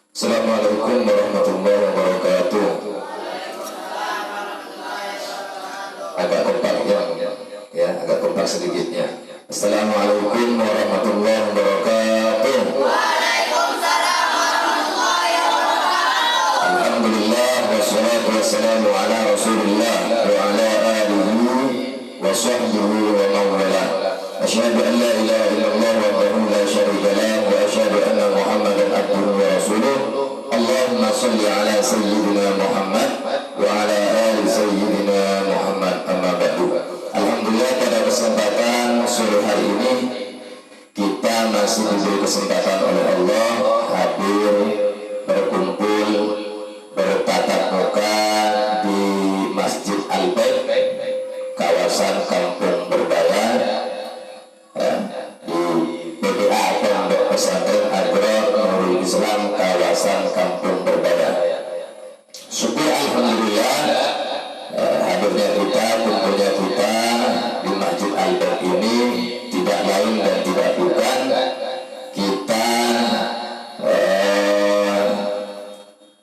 Assalamualaikum warahmatullahi wabarakatuh. Agak kompak ya, agak kompak sedikitnya. Assalamualaikum warahmatullahi wabarakatuh. Waalaikumsalam warahmatullahi wabarakatuh. Alhamdulillah wassalatu wassalamu ala Rasulillah wa ala alihi wa sahbihi wa mawala. Asyhadu an la ilaha illallah wahdahu la syarika lah wa asyhadu anna Muhammadan abduhu wa rasuluh. Allahumma shalli ala sayyidina Muhammad wa ala ali sayyidina Muhammad, amma ba'du. Alhamdulillah, pada kesempatan sore hari ini kita masih diberi kesempatan oleh Allah hadir berkumpul bertatap muka di Masjid Al-Bait, kawasan Kampung Berbaya, di PPA Pondok Pesantren Agro Nurul Islam kawasan Kampung Berbaya. Syukur alhamdulillah, hadirnya kita, kumpulnya kita di Masjid Al-Bait ini tidak lain dan tidak bukan kita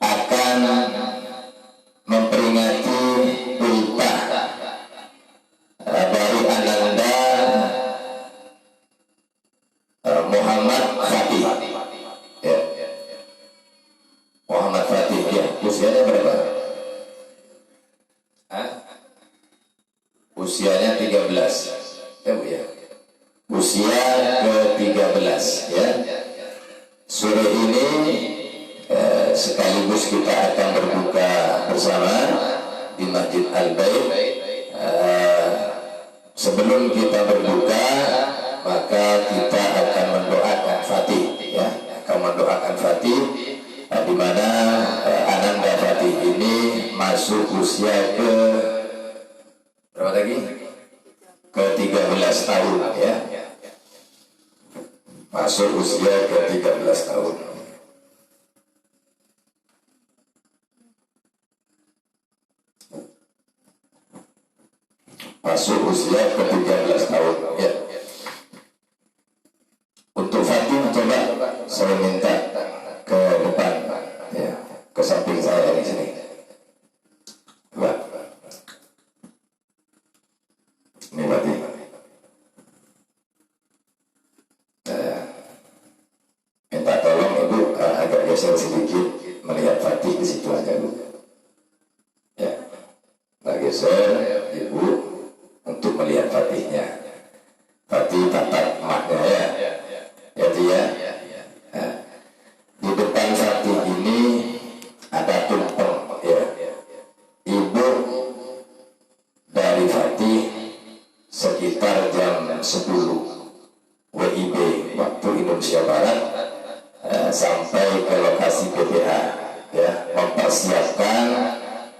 akan memperingati ultah dari Ananda Muhammad Fatih, ya. Muhammad Fatih, ya. Usianya berapa? Usianya 13, ya Bu ya. Usia ke-13, ya. Sore ini sekaligus kita akan berbuka bersama di Masjid Al-Bait. Sebelum kita berbuka, maka kita akan mendoakan Fatih, ya, akan mendoakan Fatih, di mana Ananda Fatih ini masuk usia ke berapa lagi? Ke-13 tahun, ya. Masuk usia ke-13 tahun. Masuk usia ke-13 tahun, ya. Untuk Fatih, coba saya minta ke depan, ya, ke samping saya di sini. Coba. Ini Fatih. Minta tolong Ibu agak geser sedikit melihat Fatih di situ aja, Bu. Ya, agak geser Ibu untuk melihat Fatihnya. Fatih tatap emaknya, ya. Ya dia. Nah, di depan Fatih ini ada tumpeng, ya. Ibu dari Fatih sekitar jam 10 WIB waktu Indonesia Barat sampai ke lokasi PPH, ya, mempersiapkan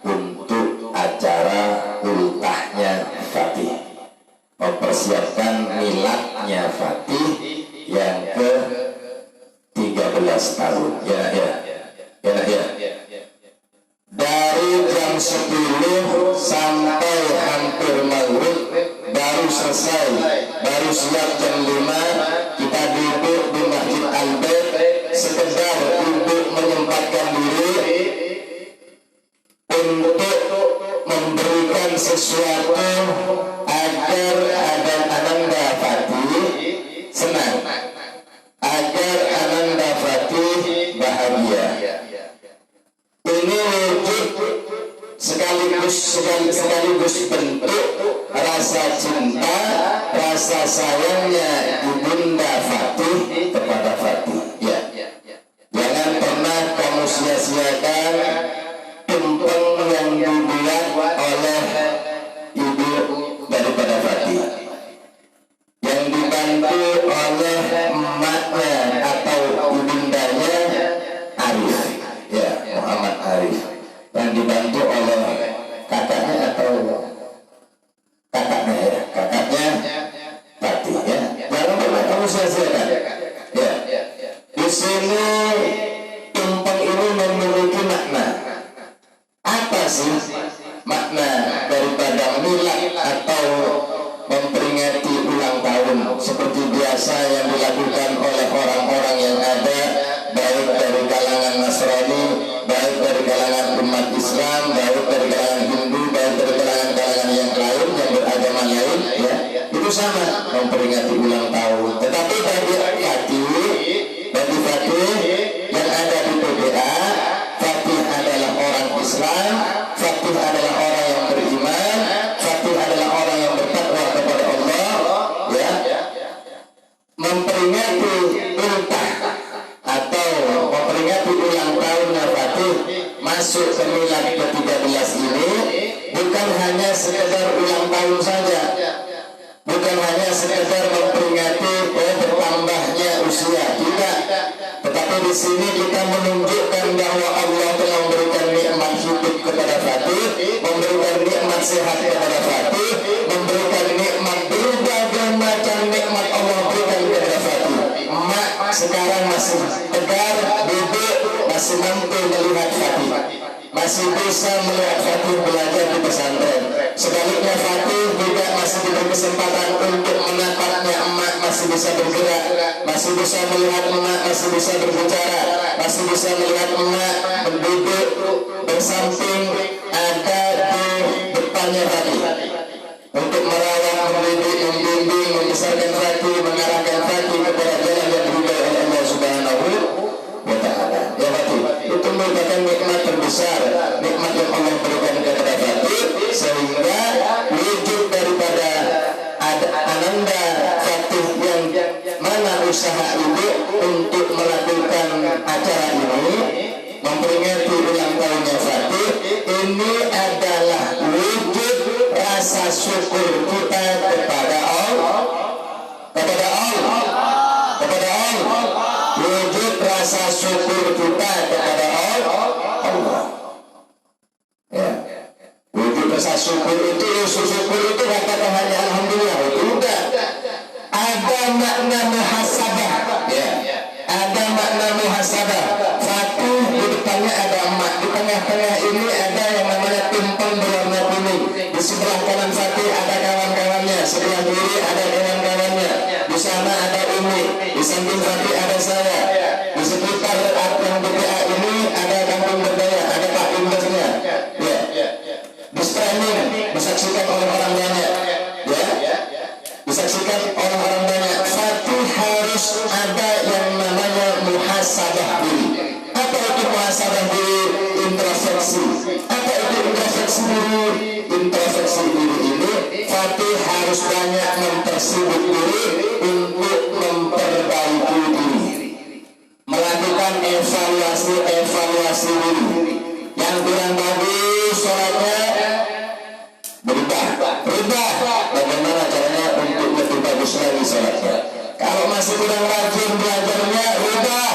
untuk acara ultahnya Fatih, mempersiapkan miladnya Fatih yang ke-13 tahun, ya, ya, ya, ya. Dari jam 10 sampai hampir maghrib baru selesai, baru siap jam 5 kita duduk di Masjid Al-Bait, sekedar untuk menyempatkan diri untuk memberikan sesuatu agar Ananda Fatih senang, agar Ananda Fatih bahagia. Ini wujud sekaligus bentuk rasa cinta, rasa sayangnya Ibunda Fatih kepada Fatih, ya. Jangan pernah kamu sia-siakan tumpeng yang dibuat oleh ibu daripada Fatih, yang dibantu oleh emaknya atau ibundanya Arif, ya, Muhammad Arif, yang dibantu oleh kakaknya atau kakaknya, ya, kakaknya Fatih, ya. Jangan pernah kamu sia-siakan, ya. Di sini tumpeng ini memiliki makna. Apa sih makna daripada milad atau memperingati ulang tahun seperti biasa yang dilakukan oleh orang-orang yang ada, baik dari kalangan masyarakat memperingati ulang tahunnya Fatih masuk ke milad ke-13 ini bukan hanya sekedar ulang tahun saja, bukan hanya sekedar memperingati bertambahnya usia, tidak. Tetapi di sini kita menunjukkan bahwa Allah telah memberikan nikmat hidup kepada Fatih, memberikan nikmat sehat kepada Fatih, memberikan nikmat berbagai macam nikmat Allah berikan kepada Fatih. Emak sekarang masih tegar, duduk, masih mampu melihat Fatih, masih bisa melihat Fatih belajar di pesantren. Sebaliknya Fatih juga masih diberi kesempatan untuk menatapnya emak, masih bisa bergerak, masih bisa melihat emak, masih bisa berbicara, masih bisa melihat emak berduduk bersamping ada di depannya Fatih untuk merawat, mendidik, membimbing, membesarkan Fatih, mengarahkan Fatih kepada jalan yang diridhai oleh Allah Subhanahu wa Ta'ala. Ya Fatih, itu merupakan nikmat terbesar, nikmat yang Allah berikan kepada Fatih, sehingga wujud daripada ananda Fatih yang mana usaha ibu untuk melakukan acara ini memperingati ulang tahunnya Fatih ini adalah wujud rasa syukur kita kepada Allah, wujud rasa syukur kita kepada Allah. Ya. Wujud rasa syukur itu, syukur itu katakan hanya alhamdulillah, tidak. Ada makna muhasabah, ya. Ada makna muhasabah. Fatih di depannya ada emak, di tengah-tengah ini ada yang namanya tumpeng berwarna kuning. Di sebelah kanan Fatih ada kawan-kawannya, sebelah kiri ada kawan-kawannya. Di sana ada Umi, di samping Fatih ada saya. Di sekitar yang BPA ini ada kampung berdaya, ada Pak Imbasnya. Ya. Di streaming disaksikan oleh orang banyak, ya. Disaksikan oleh orang banyak. Fatih harus ada yang namanya muhasabah diri. Apa itu muhasabah diri? Introspeksi. Apa itu introspeksi diri? Introspeksi diri ini Fatih harus banyak mempersibuk diri untuk memperbaiki diri, melakukan evaluasi diri. Yang kurang bagus sholatnya berubah. Bagaimana caranya untuk lebih bagus lagi sholatnya? Kalau masih kurang rajin belajarnya, ubah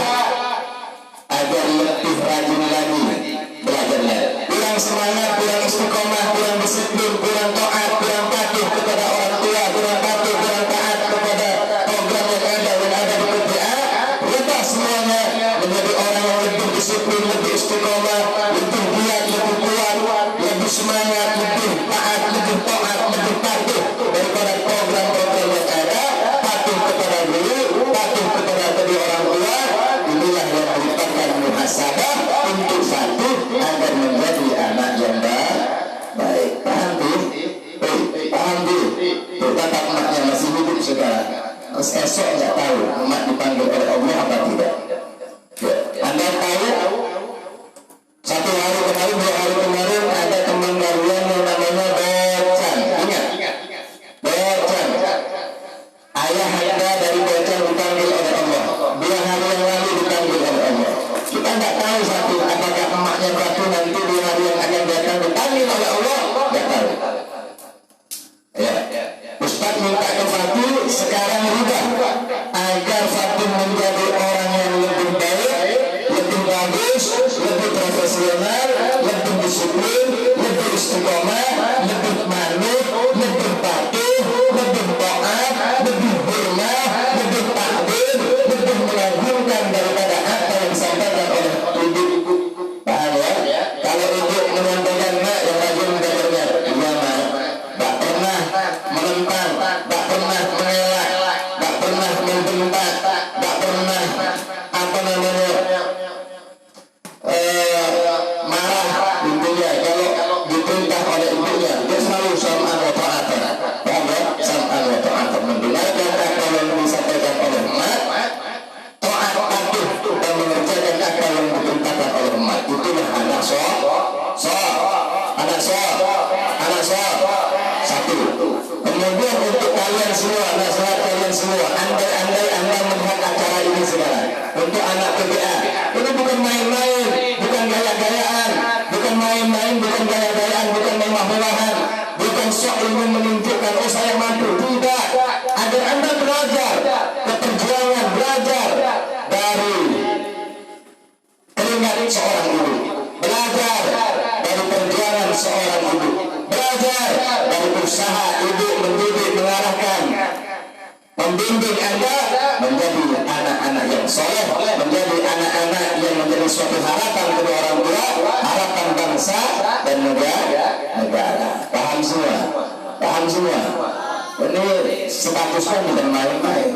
agar lebih rajin lagi belajarnya. Kurang semangat, kurang istiqomah, kurang disiplin, kurang taat, kurang patuh kepada orang tua, kurang patuh, kurang taat kepada program yang ada di PPA. Ubah semuanya menjadi orang yang lebih disiplin, lebih istiqomah, lebih giat, lebih kuat, lebih semangat, lebih taat, lebih patuh daripada program-program yang ada. Patuh kepada guru, patuh kepada kedua orang tua. Inilah yang merupakan muhasabah untuk Fatih agar menjadi anak yang baik. Paham tuh? Paham tuh? Tatap emaknya masih hidup sekarang. Esok nggak tahu emak dipanggil oleh Allah apa tidak. Anda tahu? Satu hari kemarin, 2 hari kemarin ada teman baruan yang namanya Bocan. Ingat? Bocan. Ayah anda dari Bocan dipanggil oleh Allah. 2 hari yang lalu dipanggil oleh Allah. Kita nggak tahu satu, apakah emaknya Fatih nanti 2 hari yang akan datang dipanggil oleh Allah? Nggak tahu. Ya. Ustaz minta ke Fatih sekarang rubah agar Fatih menjadi orang yang lebih baik, lebih bagus, lebih profesional, lebih disiplin, lebih istiqomah, lebih manut, lebih patuh, lebih taat, lebih hormat, lebih takbir, lebih mengagumkan daripada apa yang disampaikan oleh ibu. Paham ya? Kalau ibu menyampaikan mak yang rajin belajarnya, iya mak, tak pernah menentang, tak pernah mengelak, tak pernah membentak, tak pernah apa namanya marah. Intinya kalau diperintah oleh ibunya dia selalu sam'an wa ta'atan. Paham ya? Sam'an wa ta'atan, mendengarkan apa yang disampaikan oleh emak, taat patuh dan mengerjakan apa yang diperintahkan oleh emak. Itulah anak anak satu. Kemudian untuk kalian semua, nasihat kalian semua, andai anda melihat acara ini sekarang, untuk anak PBA. Ini bukan main-main, bukan gaya-gayaan, bukan main-main, bukan gaya-gayaan, bukan mewah-mewahan, bukan sok ingin menunjukkan oh saya mampu. Tidak, agar Anda belajar keperjuangan, belajar dari keringat seorang ibu, belajar dari perjuangan seorang ibu, belajar dari usaha ibu mendidik, mengarahkan, membimbing Anda menjadi anak-anak yang soleh, menjadi anak-anak yang menjadi suatu harapan kedua orang tua, harapan bangsa dan negara. Paham semua? Paham semua? Ini statusnya bukan main-main.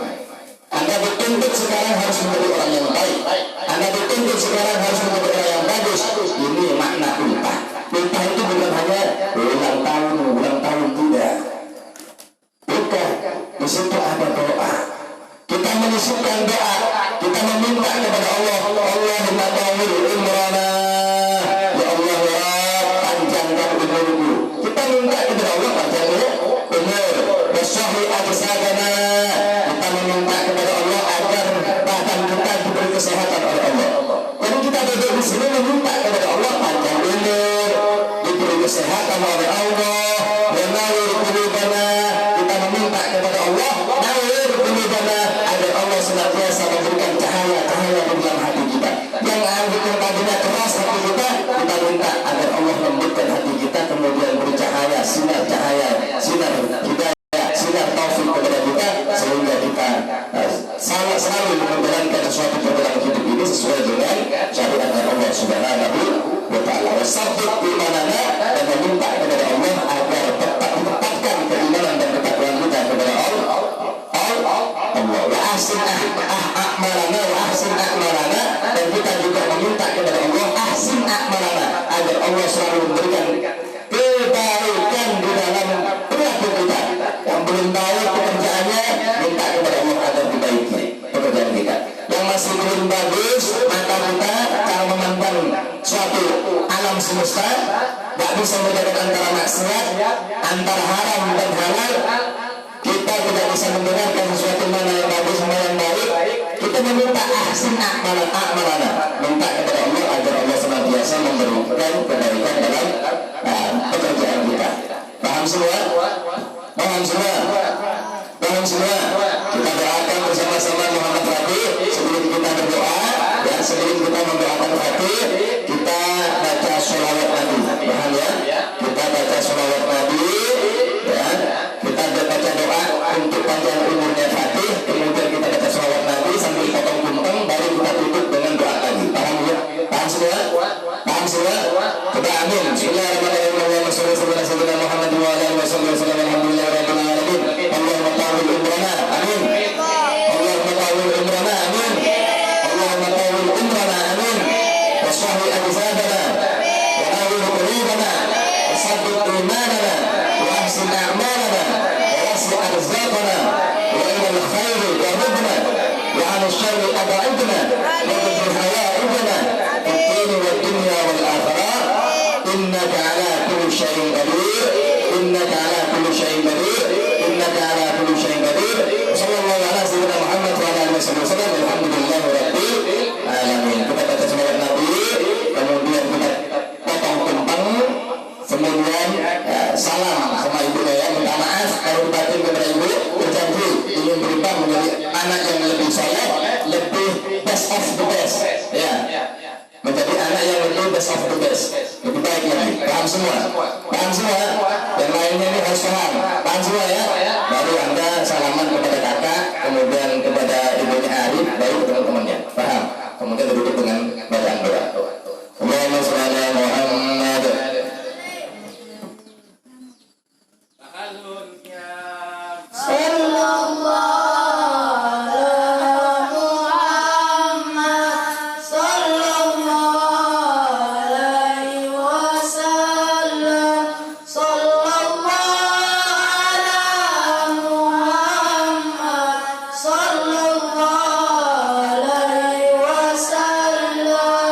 Anda dituntut sekarang harus menjadi orang yang baik. Anda dituntut sekarang harus menjadi orang yang bagus. Ini makna ultah. Ultah itu bukan hanya ulang tahun tidak. Bukan. Di situ ada doa. Kita menyisipkan doa. Kita meminta kepada Allah. Allahumma tawil umrana. Ya Allah ya Rabb, panjangkan umurku. Kita minta kepada Allah panjangkan umur. Wasyahi ajsadana. Kita meminta kepada Allah agar badan kita diberi kesehatan oleh Allah. Jadi kita duduk di sini meminta kepada Allah panjang umur, diberi kesehatan oleh Allah. Nawir qulubana. Kita meminta kepada Allah nawir qulubana agar Allah senantiasa memberikan cahaya-cahaya di dalam hati kita. Yang tadinya keras hati kita minta agar Allah lembutkan hati kita, kemudian beri cahaya, sinar cahaya, sinar hidayah, sinar taufik kepada kita, sehingga kita selalu menjalankan suatu perjalanan hidup ini sesuai dengan syariat Allah Subhanahu wa taala. Wasabbiq imanana, dan meminta kepada Allah agar tetapkan keimanan dan ketakwaan kita kepada Allah. Wa ahsin a'malana wa ahsin a'malana, dan kita juga meminta kepada Allah ahsin a'malana agar Allah selalu memberikan kebaikan di dalam perilaku kita. Yang belum baik pekerjaannya, minta kepada Allah agar dibaiki pekerjaan kita. Yang masih belum bagus, maka kita cara memandang suatu alam semesta tak bisa membedakan antara maksiat, antara haram dan halal. Kita tidak bisa mendengarkan sesuatu mana yang bagus, mana yang baik. Kita meminta ahsin a'malana, minta kepada Allah agar Allah senantiasa memberikan kebaikan dalam pekerjaan kita. Paham semua? Paham semua? Paham semua? Kita doakan bersama-sama Muhammad Fatih. Sebelum kita berdoa, dan sebelum kita mendoakan Fatih, kita baca sholawat Nabi. Paham ya? Kita baca sholawat Nabi, ya. Kita baca doa untuk panjang umurnya Fatih, kemudian kita baca sholawat Nabi sambil potong kumpeng, baru kita tutup dengan doa lagi. Paham ya? Paham semua? Paham semua? Kita amin. Bismillahirrahmanirrahim. Allahumma sholli ala sayyidina Muhammad wa ala alihi wasallam. Alhamdulillahirabbil alamin. Allahumma tawil umrana. Amin. Allahumma tawil umrana. Amin. Allahumma tawil umrana. Amin. Wasyahi ajsadana. Wa nawwir qulubana. Wa sabbit imanana. Wa ahsin a'malana. Wa wasi' arzaqana. Wa ila al-khair qarribna. Wa 'ala asy-syarri ab'idna. Wa qadr hayaitana. Fid-din wad-dunya wal-akhirah. Innaka 'ala kulli syai'in qadir. Innaka 'ala kulli syai'in qadir. Innaka 'ala kulli syai'in qadir. Sallallahu ala sayyidina Muhammad wa ala alihi wasallam. Alhamdulillahirabbil alamin. Kita baca sholawat Nabi, kemudian kita potong tumpeng, kemudian salam sama ibunya ya, minta maaf kalau batin kepada ibu, berjanji ingin berubah menjadi anak yang lebih soleh, lebih best of the best, ya, menjadi anak yang lebih best of the best, lebih baik lagi. Paham semua? Paham semua? Yang lainnya ini harus paham. Paham semua ya? Baru Anda salaman kepada kakak, kemudian kepada ibunya Arif, baru ke teman-temannya. Paham? Kemudian duduk dengan bacaan doa. Allahumma sholli ala Muhammad. Sallallahu alaihi wasallam.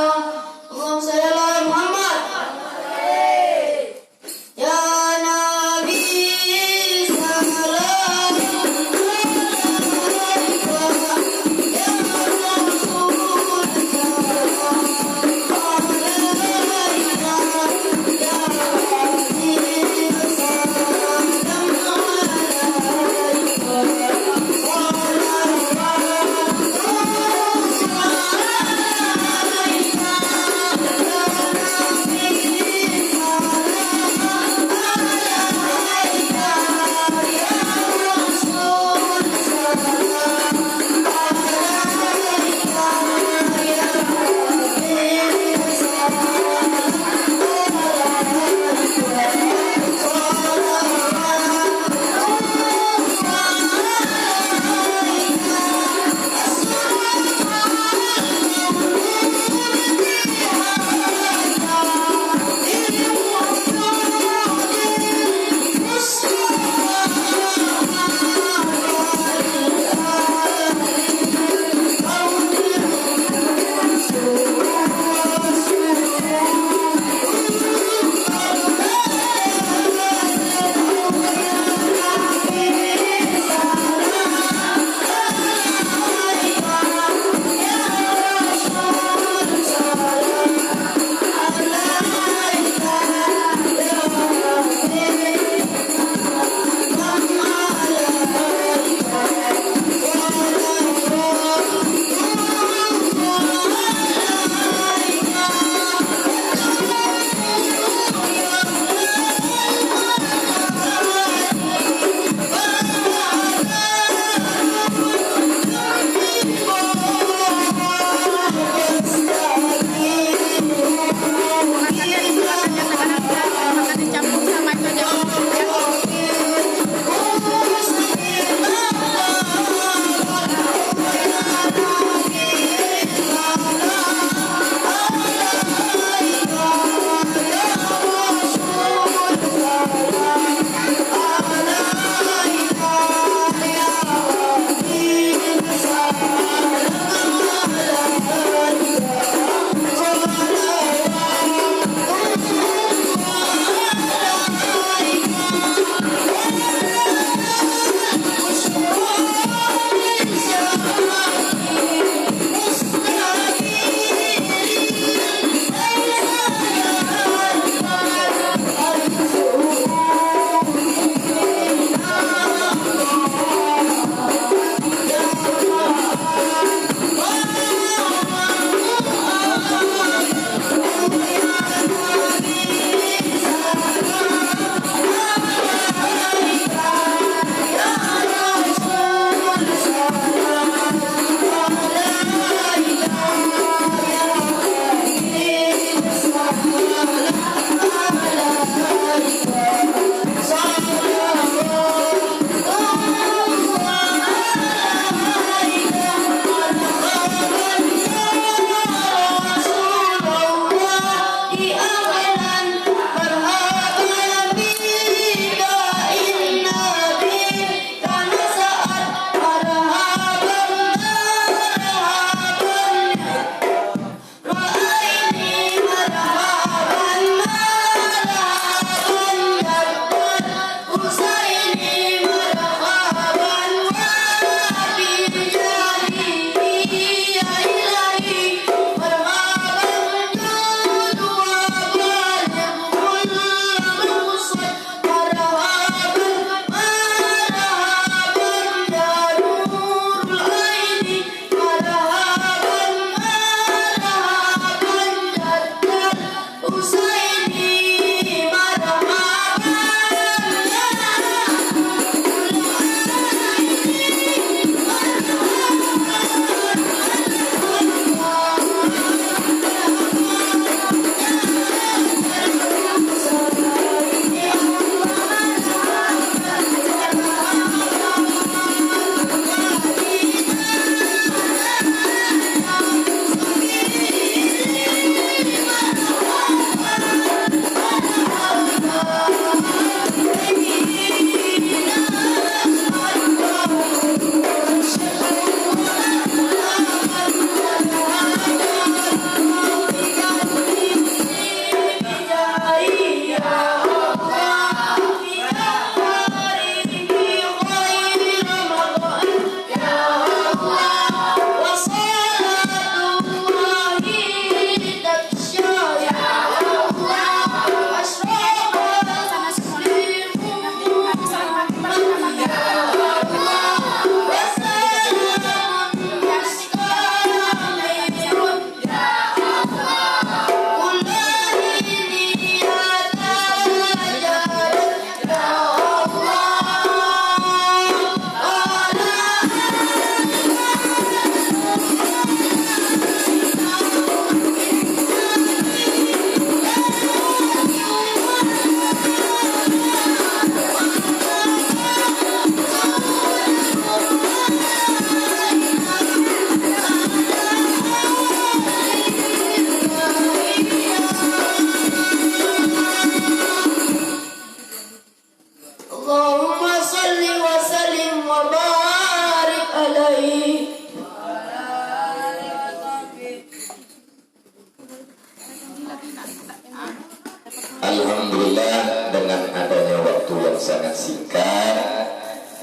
sangat singkat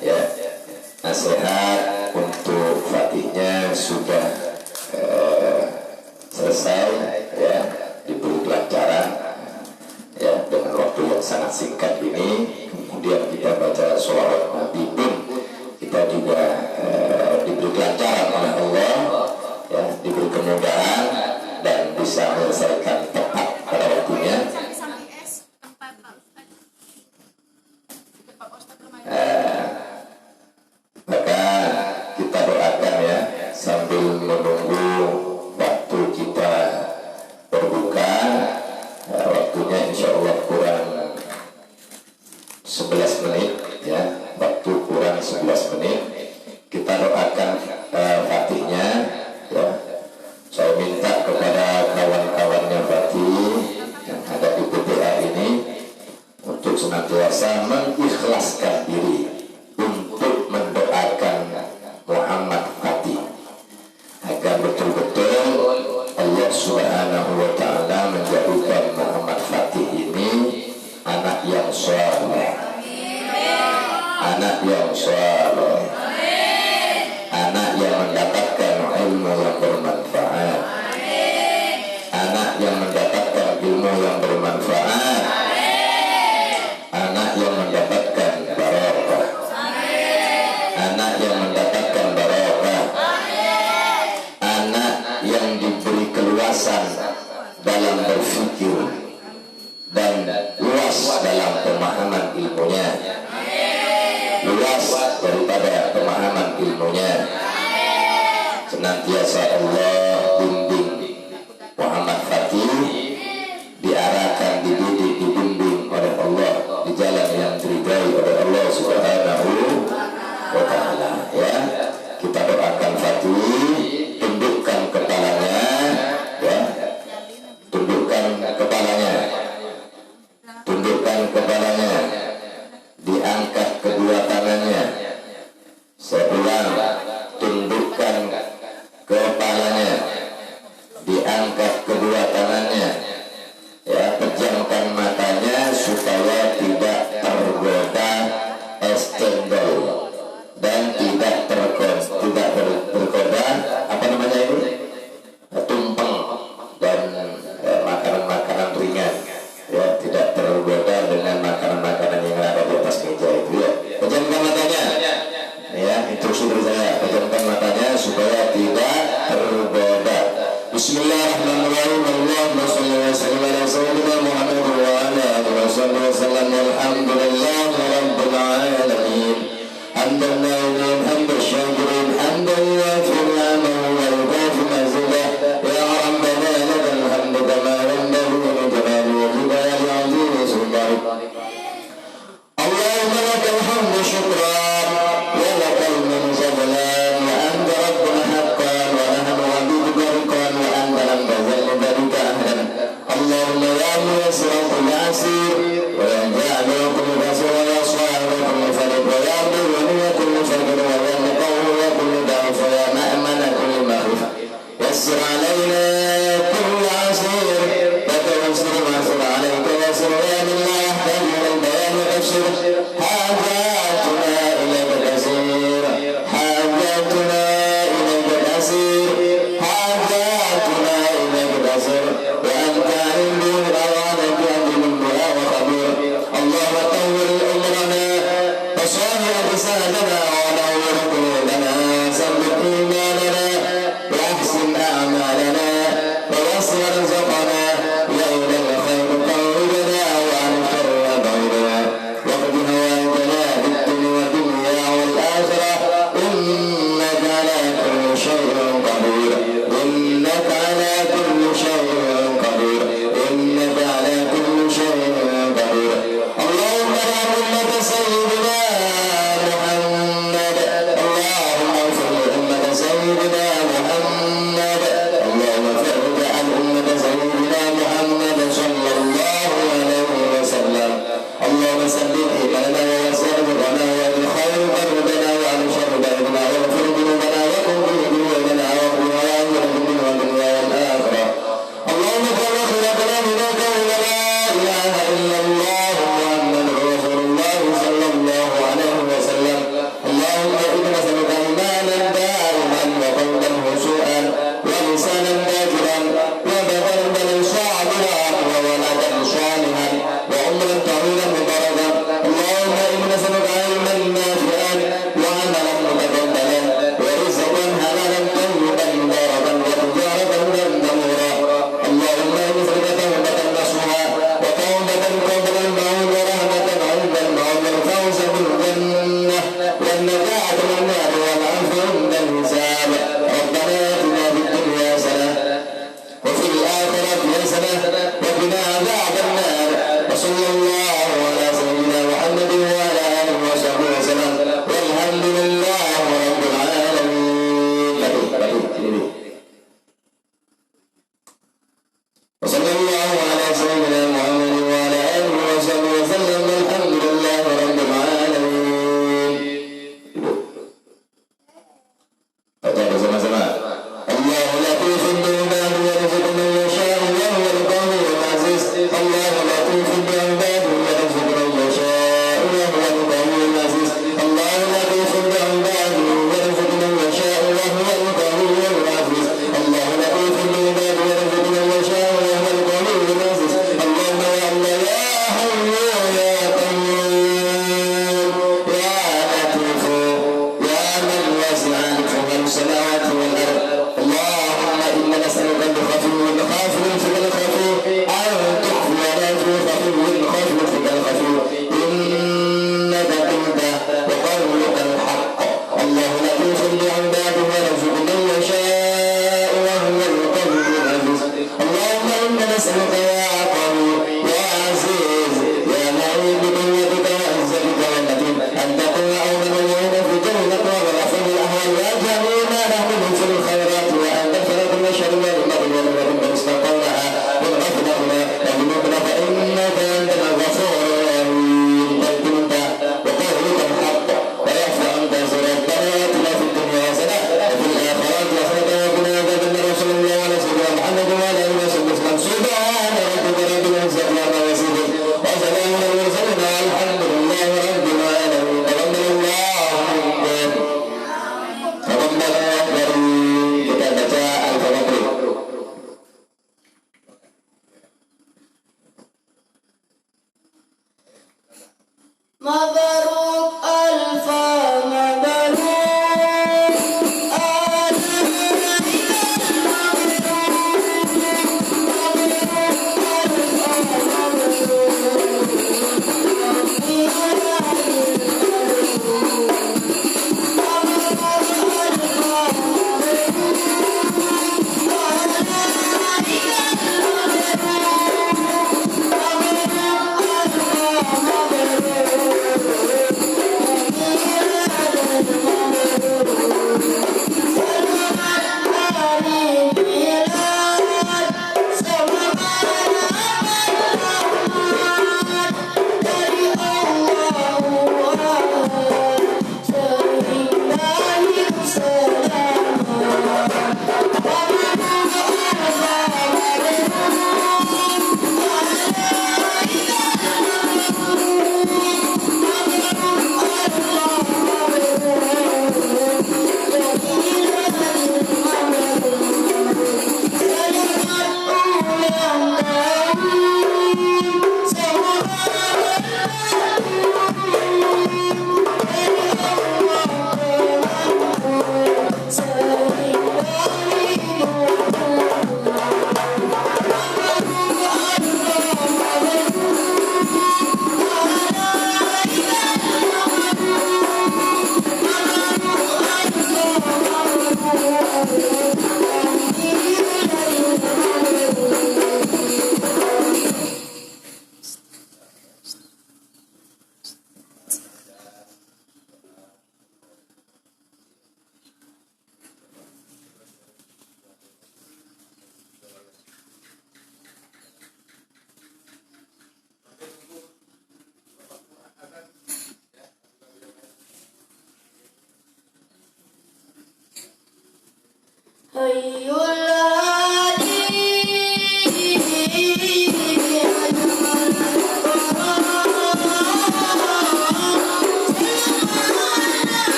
ya. Nasihat untuk Fatihnya sudah selesai ya, diberi kelancaran ya dengan waktu yang sangat singkat ini. Kemudian kita baca sholawat Nabi pun kita juga diberi kelancaran oleh Allah ya, diberi kemudahan dan bisa menyelesaikan tepat pada waktunya. Maka kita doakan ya sambil menunggu waktu kita berbuka. Waktunya insya Allah kurang 11 menit ya, waktu kurang 11 menit. Kita doakan Fatihnya ya. Saya minta kepada kawan-kawannya Fatih yang ada di PTA ini untuk senantiasa mengikhlaskan diri untuk mendoakan Muhammad Fatih agar betul-betul Allah Subhanahu wa Ta'ala menjadikan Muhammad Fatih ini anak yang saleh, anak yang saleh, anak yang mendapatkan ilmu yang bermanfaat, anak yang mendapatkan ilmu yang bermanfaat, anak yang mendapatkan barokah, anak yang mendapatkan barokah, anak yang diberi keluasan dalam berpikir dan luas dalam pemahaman ilmunya, luas daripada pemahaman ilmunya. Senantiasa Allah bimbing Muhammad Fatih, diarahkan, dididik, dibimbing oleh Allah di jalan yang diridai oleh Allah Subhanahu wa Ta'ala ya. Kita doakan Fatih, tundukkan kepalanya ya, tundukkan kepalanya, tundukkan kepalanya, diangkat kedua tangannya. Saya ulang, tundukkan kepalanya, diangkat kedua tangannya ya, pejamkan matanya supaya tidak tergoda es cendol dan tidak tergoda apa namanya ini, tumpeng dan makanan-makanan ringan ya, tidak tergoda dengan makanan-makanan yang ada di atas meja itu ya. Pejamkan matanya ya, instruksi dari saya, pejamkan matanya supaya tidak tergoda. Bismillahirrahmanirrahim. Allahumma shalli wa sallim ala sayyidina Muhammad wa ala alihi wasallam. Alhamdulillahi rabbil alamin. Hamdan na'imin, hamdan syakirin, hamdan yaghfir ni'amahu wa yukafi mazidah. Ya Rabbana lakal hamdu kama yanbaghi li jalali wajhika wa li'azimi sultanik. Allahumma lakal hamdu syukran wa lakal minhu fadlan wa anta rabbuna haqqan wa nahnu 'abduka haqqan wa anta lam tazal dhalika ahadan. Allahumma ya muyassir kulli 'asir wa ya ja'ala kulli basir wa ya sahib kulli farid wa ya abdu wa ya kulli faqir wa ya muqawwi wa kulli da'if wa ya ma'mana kulli ma'ruf. Yassir 'alaina kulli 'asir wa tawassir ma'sir 'alaika wa sir ya min la yahtaju ila al-bayan wa tafsir. Hajatuna ilayka kasir, hajatuna ilayka kasir, hajatuna ilayka kasir wa anta 'indu rawanaka bil du'a wa khabir. Allahumma tawwil umrana wa sahih lisanana wa nawwir qulubana sabbit imanana wa ahsin a'malana wa wasir rizqana ya ilal khair qawlana wa anfir wada'ina wa qadina wa jala bid-dunya wal akhirah innaka ala kulli shay'in qadir, innaka ala kulli shay'in qadir, innaka ala kulli shay'in qadir. Allahumma ya ummata sayyidina Muhammad, Allahumma ighfir li ummati sayyidina Muhammad, Allahumma farij an ummati sayyidina إنا نسألك يا قوي يا عزيز يا معين بقوتك وعزتك والتي أن تكون أول من في جنة وغفر الأهوال يا جميع ما نحن في الخيرات وأن تغفر كل شر ونعمة ونعمة استقرها والغفرة والذنوب فإنك أنت الغفور الرحيم تكتمت وقولك الحق ويعفو عن تزرق بناتنا في الدنيا حسنة وفي الآخرة حسنة وقنا عذاب النار صلى الله على سيدنا محمد وعلى آله وصحبه سبحان ربك رب العزة عما يصفون وسلام على المرسلين والحمد لله رب العالمين تقبل الله منكم تقبل أكبر kita baca Al-Fatihah. Mabaruk alfa mabaruk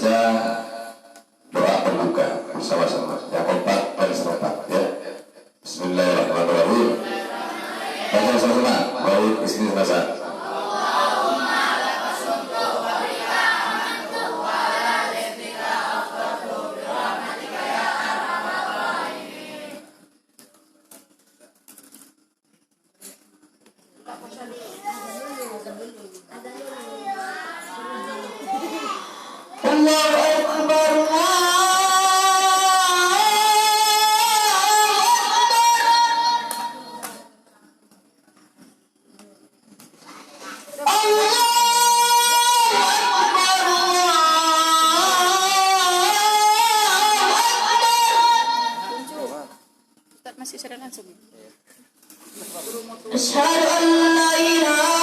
baca doa pembuka bersama-sama. Yang keempat dan serentak ya. Bismillahirrahmanirrahim. Baca sama-sama. Baik, istri rasa. Allahu Akbar, Masih sudah langsung. Asyhadu an la ilaha